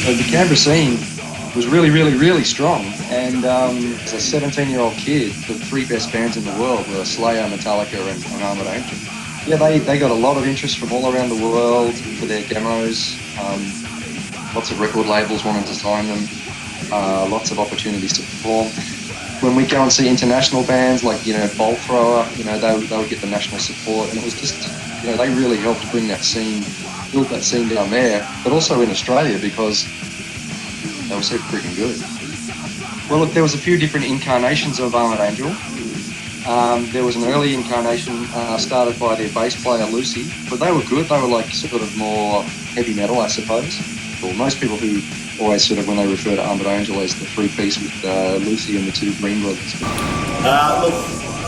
So the Canberra scene was really, really, really strong. And as a 17-year-old kid, the three best bands in the world were Slayer, Metallica, and Armored Angel. Yeah, they got a lot of interest from all around the world for their demos. Lots of record labels wanted to sign them. Lots of opportunities to perform. When we go and see international bands like, Bolt Thrower, they would get the national support. And it was just, they really helped bring that scene, build that scene down there, but also in Australia because they were so freaking good. Well, look, there was a few different incarnations of Armored Angel. There was an early incarnation started by their bass player, Lucy, but they were good. They were like sort of more heavy metal, I suppose. Well, most people who always sort of, when they refer to Armored Angel as the three-piece with Lucy and the two Green brothers. Look,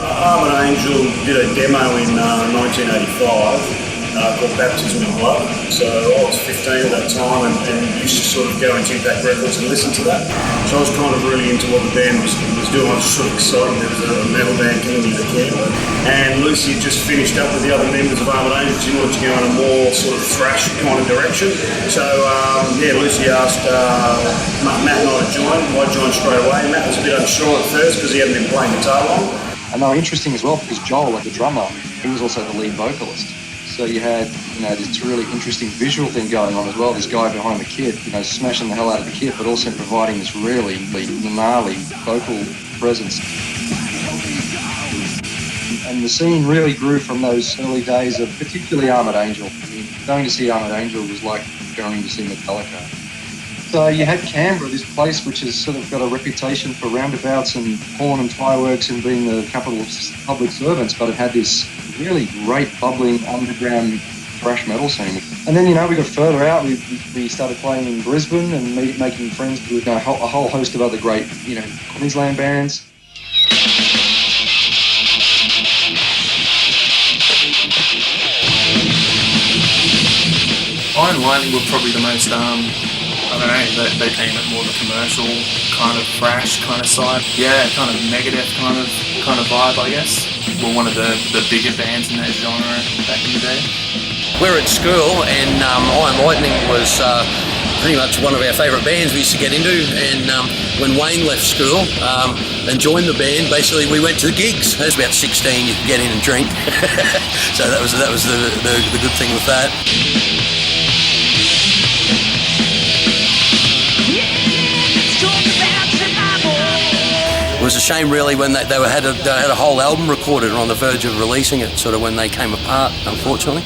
Armored Angel did a demo in 1985 called Baptism in Blood. So I was 15 at that time and used to sort of go into Impact Records and listen to that. So I was kind of really into what the band was doing. I was sort of excited. There was a metal band coming into Canberra. And Lucy had just finished up with the other members of Armored Angel. She wanted to go in a more sort of thrash kind of direction. So Lucy asked Matt and I to join. I joined straight away. Matt was a bit unsure at first because he hadn't been playing guitar long. And they were interesting as well because Joel, like the drummer, he was also the lead vocalist. So you had, this really interesting visual thing going on as well. This guy behind the kit, smashing the hell out of the kit, but also providing this really gnarly vocal presence. And the scene really grew from those early days of particularly Armored Angel. I mean, going to see Armored Angel was like going to see Metallica. So you had Canberra, this place which has sort of got a reputation for roundabouts and horn and fireworks and being the capital of public servants, but it had this really great bubbling underground thrash metal scene. And then, we got further out. We started playing in Brisbane and making friends with a whole host of other great, Queensland bands. Iron Lightning were probably the most, they came at more the commercial kind of thrash kind of side. Yeah, kind of Megadeth kind of vibe, I guess. We're one of the bigger bands in that genre back in the day. We're at school and Iron Lightning was pretty much one of our favourite bands we used to get into, and when Wayne left school and joined the band, basically we went to the gigs. I was about 16, you could get in and drink. So that was the good thing with that. It was a shame really when they had a whole album recorded on the verge of releasing it, sort of when they came apart, unfortunately.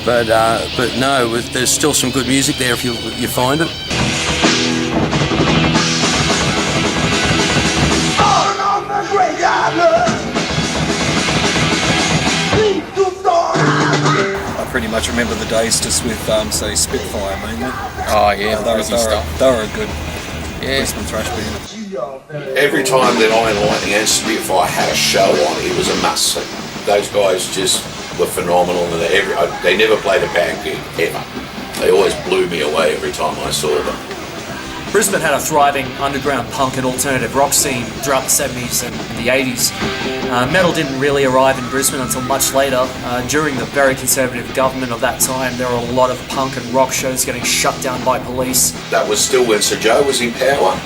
But no, there's still some good music there if you find it. I pretty much remember the days just with, say, Spitfire mainly. Oh yeah, they were a good Brisbane thrash band. Every time that Iron Lightning and Spitfire had a show on, it was a must see. Those guys just were phenomenal, and they never played a bad gig, ever. They always blew me away every time I saw them. Brisbane had a thriving underground punk and alternative rock scene throughout the 70s and the 80s. Metal didn't really arrive in Brisbane until much later. During the very conservative government of that time, there were a lot of punk and rock shows getting shut down by police. That was still when Sir Joe was in power.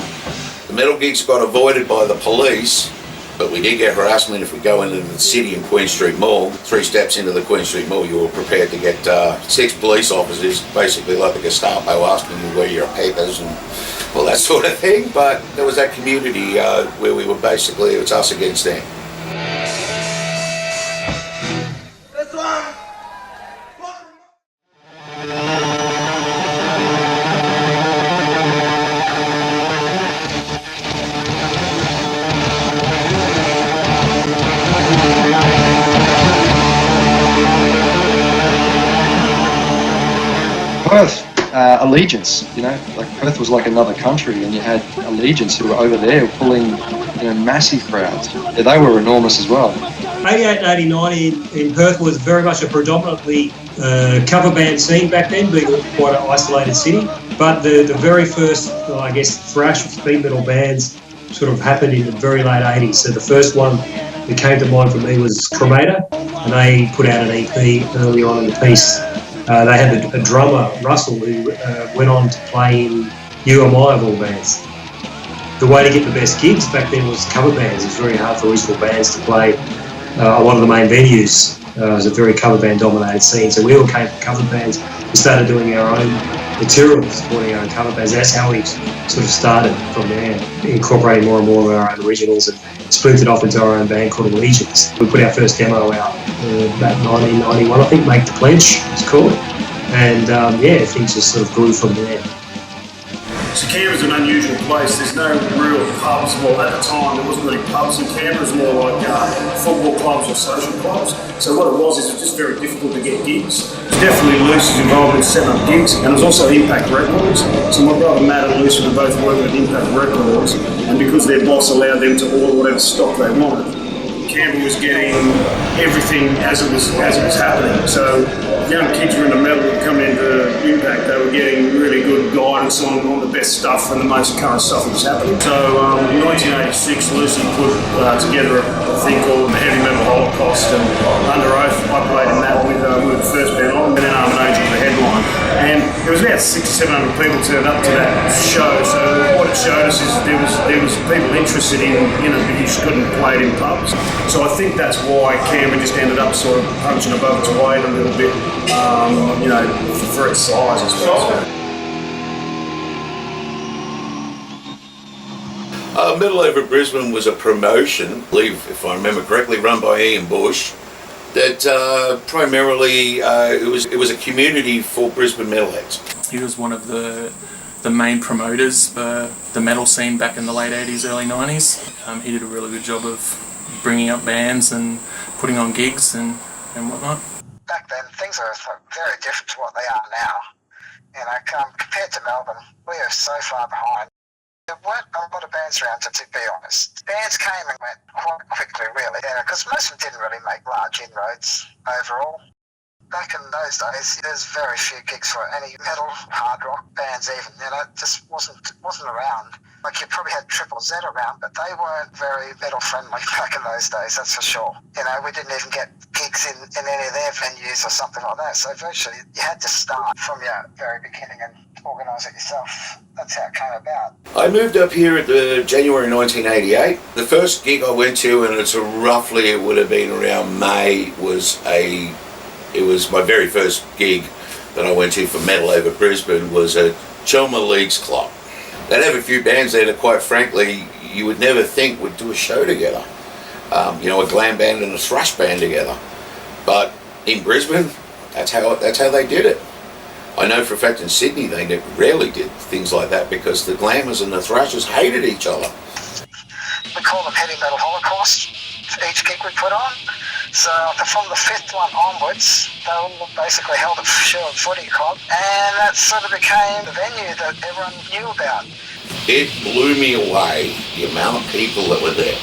The metal gigs got avoided by the police, but we did get harassment if we go into the city in Queen Street Mall. 3 steps into the Queen Street Mall, you were prepared to get 6 police officers, basically like the Gestapo, asking you where your papers and all that sort of thing. But there was that community where we were basically, it was us against them. Perth, Allegiance, like Perth was like another country, and you had Allegiance who were over there pulling, massive crowds. Yeah, they were enormous as well. 88 and 89 in Perth was very much a predominantly cover band scene back then, being quite an isolated city. But the very first, thrash speed metal bands sort of happened in the very late 80s. So the first one that came to mind for me was Cremator, and they put out an EP early on in the piece. They had a drummer, Russell, who went on to play in UMI of all bands. The way to get the best gigs back then was cover bands. It was very hard for original bands to play a lot of the main venues. It was a very cover band dominated scene, so we all came from cover bands. We started doing our own material, supporting our own cover bands. That's how we sort of started from there, incorporating more and more of our own originals and splintered off into our own band called Legions. We put our first demo out about 1991, I think, Make the Pledge it's called, and things just sort of grew from there. So Canberra's an unusual place. There's no real pubs. Well, at the time, there wasn't really pubs in Canberra. It was more like football clubs or social clubs. So what it was just very difficult to get gigs. It was definitely Lucy's involved in setting up gigs, and it was also Impact Records. So my brother Matt and Lucy were both working at Impact Records, and because their boss allowed them to order whatever stock they wanted, Canberra was getting everything as it was happening. So young kids were in the metal coming into Impact, they were getting really good guidance on the best stuff and the most current stuff that was happening. So in 1986, Lucy put together a thing called the Heavy Metal Holocaust, and under oath I played in that with the first band on, and then Armored Angel the headline. And there was about 600-700 people turned up to that show. So what it showed us is there was people interested in it, but you just couldn't play it in pubs. So I think that's why Canberra just ended up sort of punching above its weight a little bit, for its size, I suppose. Middle Over Brisbane was a promotion, I believe, if I remember correctly, run by Ian Bush. That primarily it was a community for Brisbane metalheads. He was one of the main promoters for the metal scene back in the late 80s, early 90s. He did a really good job of bringing up bands and putting on gigs and whatnot. Back then, things were very different to what they are now. Compared to Melbourne, we are so far behind. There weren't a lot of bands around, to be honest. Bands came and went quite quickly, really, because most of them didn't really make large inroads overall. Back in those days, there's very few gigs for any metal, hard rock bands even. It just wasn't around. Like, you probably had Triple Z around, but they weren't very metal friendly back in those days, that's for sure. We didn't even get gigs in any of their venues or something like that. So virtually, you had to start from your very beginning and organise it yourself. That's how it came about. I moved up here at January 1988. The first gig I went to, and it would have been around May, it was my very first gig that I went to for Metal Over Brisbane, was at Chelmer Leagues Club. They'd have a few bands there that, quite frankly, you would never think would do a show together. A glam band and a thrash band together. But in Brisbane, that's how they did it. I know for a fact in Sydney they rarely did things like that because the glamours and the thrashers hated each other. We call them Heavy Metal Holocaust for each gig we put on. So from the fifth one onwards, they all basically held a Sherwood Footy Club, and that sort of became the venue that everyone knew about. It blew me away, the amount of people that were there.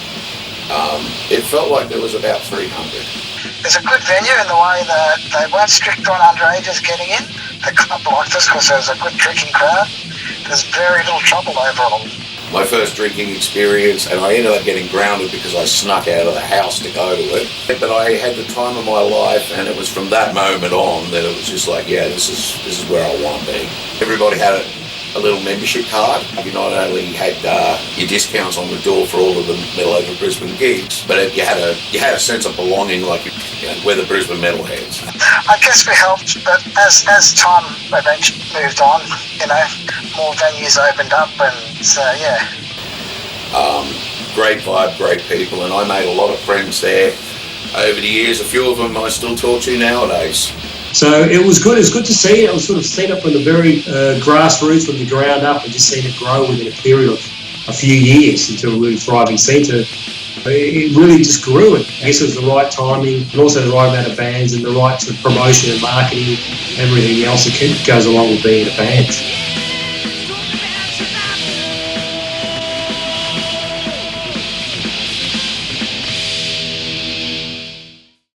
It felt like there was about 300. There's a good venue in the way that they weren't strict on underages getting in. The club liked us because there was a good drinking crowd. There's very little trouble overall. My first drinking experience, and I ended up getting grounded because I snuck out of the house to go to it. But I had the time of my life, and it was from that moment on that it was just like, yeah, this is where I want to be. Everybody had a little membership card. You not only had your discounts on the door for all of the Metal Over Brisbane gigs, but you had a sense of belonging, like we're the Brisbane metalheads. I guess we helped, but as time eventually moved on, more venues opened up, and so yeah. Great vibe, great people, and I made a lot of friends there over the years. A few of them I still talk to nowadays. So it was good. It was good to see it. I was sort of seen it from the very grassroots, from the ground up, and just seen it grow within a period of a few years into a really thriving centre. It really just grew. And I guess it was the right timing, and also the right amount of bands, and the right sort of promotion and marketing, everything else that goes along with being a band.